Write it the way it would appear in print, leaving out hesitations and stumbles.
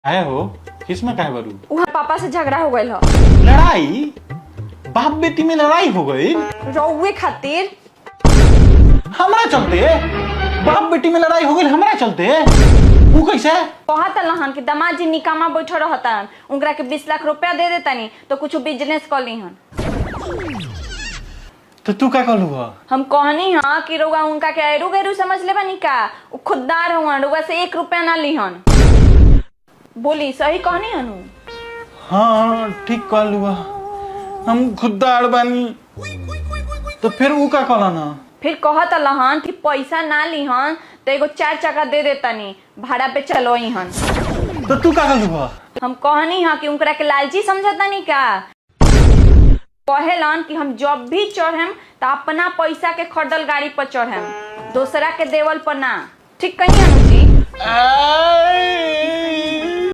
आया हो किसमें कहे बरू? वहाँ पापा से झगड़ा हो गई हो। लड़ाई? बाप बेटी में लड़ाई हो गई? रउए खातिर हमरा चलते? बाप बेटी में लड़ाई हो गई हमरा चलते? वो कैसे? कहता लहन कि दामाद जी निकामा बैठो रहता उनकरा के 20 लाख रुपया दे देता नहीं तो कुछ बिजनेस कर ली हन। तो तू क्या कलू? हम कहनी हाँ कि रउआ उनका के एरू गैरू समझ ले बनी का उ खुददार हुआ रउआ से 1 रुपया ना लीहन। बोली सही कहनी हनु? हाँ ठीक कहलू। हम खुददार बानी। तो फिर वो क्या कहला ना? फिर कहता लहन कि पैसा ना लीहन तो एगो 4 चक्का दे देता नहीं भाड़ा पे चलो हन। तो तू क्या कलू? हम कहनी हाँ कि उनकरा के लालची समझता नहीं का कहेलन कि हम जब भी चढ़ेम तो अपना पैसा के खरीदल गाड़ी पर चढ़ेम दूसरा के देवल पर ना। ठीक कही हनु जी?